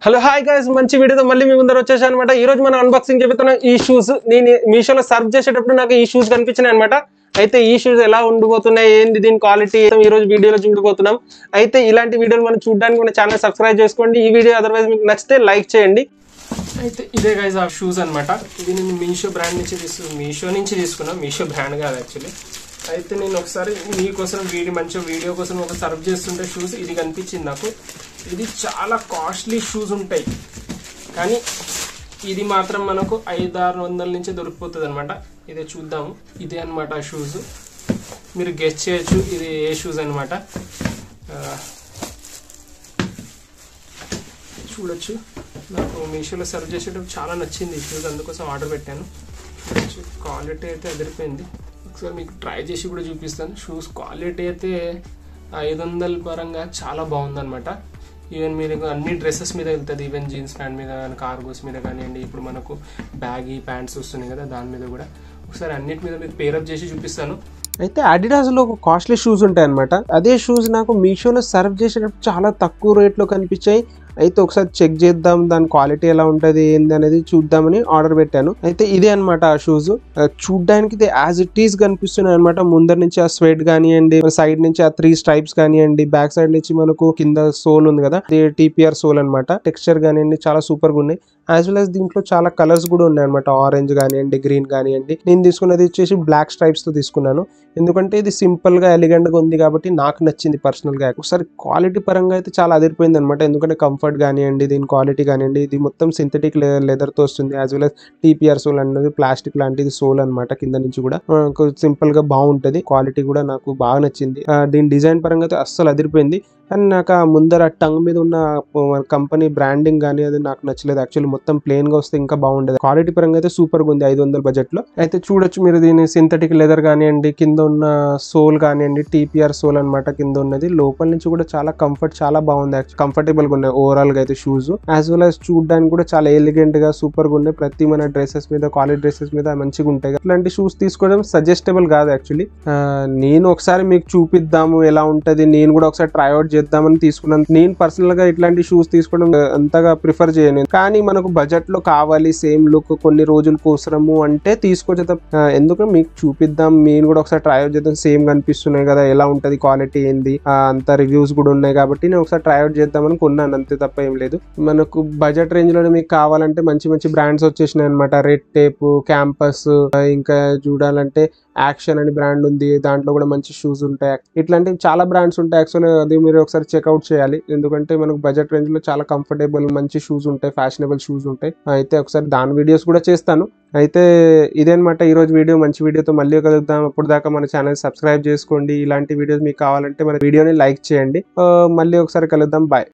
Hello hi guys, మంచి వీడియోతో మళ్ళీ మీ ముందర వచ్చేసాను అనమాట. ఈ రోజు మనం అన్బాక్సింగ్ చెబుతున్నాం. ఈ షూస్ నేను మీషోలో సర్చ్ చేసేటప్పుడు నాకు ఈ షూస్ కనిపించినాయి అనమాట. అయితే ఈ షూస్ ఎలా ఉండిపోతున్నాయి, ఏంది దీని క్వాలిటీ, ఈ రోజు వీడియోలో చూడబోతున్నాం. అయితే ఇలాంటి వీడియోలు మనం చూడడానికి మన ఛానల్ సబ్స్క్రైబ్ చేసుకోండి. ఈ వీడియో అదర్వైజ్ మీకు నచ్చితే లైక్ చేయండి. అయితే ఇదే గైస్ ఆ షూస్ అనమాట. ఇది నేను మీషో బ్రాండ్ నుంచి తీసుకున్నాను. మీషో బ్రాండ్ కాదు యాక్చువల్లీ. అయితే నేను ఒకసారి మీకోసం వీడియో కోసం ఒక సర్వ్ చేస్తుంటే షూస్ ఇది కనిపించింది నాకు. ఇది చాలా కాస్ట్లీ షూస్ ఉంటాయి, కానీ ఇది మాత్రం మనకు 500-600 నుంచి దొరికిపోతుంది అనమాట. ఇదే చూద్దాము. ఇదే అనమాట ఆ షూస్. మీరు గెస్ చేయొచ్చు ఇది ఏ షూస్ అనమాట. చూడొచ్చు. నాకు మీషోలో సర్వ్ చేసేటప్పుడు చాలా నచ్చింది ఈ షూస్, అందుకోసం ఆర్డర్ పెట్టాను. క్వాలిటీ అయితే అదిరిపోయింది. ఒకసారి మీకు ట్రై చేసి కూడా చూపిస్తాను. షూస్ క్వాలిటీ అయితే 500 పరంగా చాలా బాగుందన్నమాట. ఈవెన్ మీరు అన్ని డ్రెస్సెస్ మీద వెళ్తుంది, ఈవెన్ జీన్స్ ప్యాంట్ మీద కానీ, కార్గోస్ మీద కానివ్వండి, ఇప్పుడు మనకు బ్యాగీ ప్యాంట్స్ వస్తున్నాయి కదా, దాని మీద కూడా ఒకసారి అన్నిటి మీద మీకు పేరప్ చేసి చూపిస్తాను. అయితే అడిడాస్లో ఒక కాస్ట్లీ షూస్ ఉంటాయి అనమాట. అదే షూస్ నాకు మీషోలో సర్వ్ చేసేటప్పుడు చాలా తక్కువ రేట్లో కనిపించాయి. అయితే ఒకసారి చెక్ చేద్దాం, దాని క్వాలిటీ ఎలా ఉంటుంది ఏంది అనేది చూద్దామని ఆర్డర్ పెట్టాను. అయితే ఇదే అనమాట ఆ షూస్. చూడ్డానికి ఇది యాజ్ ఇట్ ఈస్ కనిపిస్తున్నాయి అనమాట. ముందర నుంచి ఆ స్వెట్ కానివ్వండి, సైడ్ నుంచి ఆ 3 స్ట్రైప్స్ కానివ్వండి, బ్యాక్ సైడ్ నుంచి మనకు కింద సోల్ ఉంది కదా, టీపీఆర్ సోల్ అనమాట. టెక్స్చర్ కానివ్వండి చాలా సూపర్ గా ఉన్నాయి. యాజ్ వెల్ యాజ్ దీంట్లో చాలా కలర్స్ కూడా ఉన్నాయి అనమాట. ఆరెంజ్ కానివ్వండి, గ్రీన్ కానివ్వండి. నేను తీసుకున్నది వచ్చేసి బ్లాక్ స్ట్రైప్స్ తో తీసుకున్నాను, ఎందుకంటే ఇది సింపుల్ గా ఎలిగెంట్ గా ఉంది కాబట్టి నాకు నచ్చింది పర్సనల్ గా. ఒకసారి క్వాలిటీ పరంగా అయితే చాలా అదిరిపోయింది అనమాట. ఎందుకంటే కంఫర్ట్ కానివ్వండి, దీని క్వాలిటీ కానివ్వండి, ఇది మొత్తం సింథటిక్ లెదర్ తో వస్తుంది. As well as TPR sole అనేది ప్లాస్టిక్ లాంటిది సోల్ అనమాట. కింద నుంచి కూడా సింపుల్ గా బాగుంటది. క్వాలిటీ కూడా నాకు బాగా నచ్చింది. దీని డిజైన్ పరంగా అయితే అస్సలు అదిరిపోయింది. కానీ నాకు ఆ ముందర టంగ్ మీద ఉన్న కంపెనీ బ్రాండింగ్ కానీ అది నాకు నచ్చలేదు. యాక్చువల్లీ మొత్తం ప్లెయిన్ గా వస్తే ఇంకా బాగుండేది. క్వాలిటీ పరంగా అయితే సూపర్ గా ఉంది 500 బడ్జెట్ లో. అయితే చూడొచ్చు మీరు, దీని సింథటిక్ లెదర్ కానివ్వండి, కింద ఉన్న సోల్ కానివ్వండి, టీపీఆర్ సోల్ అనమాట కింద ఉన్నది. లోపల నుంచి కూడా చాలా కంఫర్ట్, చాలా బాగుంది. కంఫర్టబుల్ గా ఉన్నాయి ఓవరాల్ గా అయితే షూస్. యాజ్ వెల్ యాజ్ చూడడానికి కూడా చాలా ఎలిగెంట్ గా సూపర్ గా ఉన్నాయి. ప్రతి మన డ్రెస్సెస్ మీద, కాలేజ్ డ్రెస్సెస్ మీద మంచిగా ఉంటాయి. ఇట్లాంటి షూస్ తీసుకోవడం సజెస్టబుల్ కాదు యాక్చువల్లీ. నేను ఒకసారి మీకు చూపిద్దాము ఎలా ఉంటది, నేను కూడా ఒకసారి ట్రై అవుట్ చేద్దామని తీసుకున్నాను. నేను పర్సనల్ గా ఇట్లాంటి షూస్ తీసుకోవడం అంతగా ప్రిఫర్ చేయను, కానీ మనకు బడ్జెట్ లో కావాలి, సేమ్ లుక్, కొన్ని రోజుల కోసము అంటే తీసుకోవచ్చు. ఎందుకంటే మీకు చూపిద్దాం, నేను కూడా ఒకసారి ట్రై అవుట్ చేద్దాం. సేమ్ కనిపిస్తున్నాయి కదా, ఎలా ఉంటది, క్వాలిటీ ఏంది, అంత రివ్యూస్ కూడా ఉన్నాయి కాబట్టి నేను ఒకసారి ట్రై అవుట్ చేద్దామని కొన్నాను, అంతే తప్ప ఏం లేదు. మనకు బడ్జెట్ రేంజ్ లోనే మీకు కావాలంటే మంచి మంచి బ్రాండ్స్ వచ్చేసినాయి అనమాట. రెడ్ టేప్, క్యాంపస్, ఇంకా చూడాలంటే యాక్షన్ అని బ్రాండ్ ఉంది, దాంట్లో కూడా మంచి షూస్ ఉంటాయి. ఇట్లాంటివి చాలా బ్రాండ్స్ ఉంటాయి. యాక్చువల్లీ అది మీరు ఒకసారి చెక్అవుట్ చేయాలి, ఎందుకంటే మనకు బడ్జెట్ రేంజ్ లో చాలా కంఫర్టబుల్ మంచి షూస్ ఉంటాయి, ఫ్యాషనబుల్ షూస్ ఉంటాయి. అయితే ఒకసారి దాని వీడియోస్ కూడా చేస్తాను. అయితే ఇదేనమాట ఈరోజు వీడియో. మంచి వీడియోతో మళ్ళీ కలుద్దాం. అప్పుడు దాకా మన ఛానల్ సబ్స్క్రైబ్ చేసుకోండి. ఇలాంటి వీడియోస్ మీకు కావాలంటే మన వీడియోని లైక్ చేయండి. మళ్ళీ ఒకసారి కలుద్దాం. బాయ్.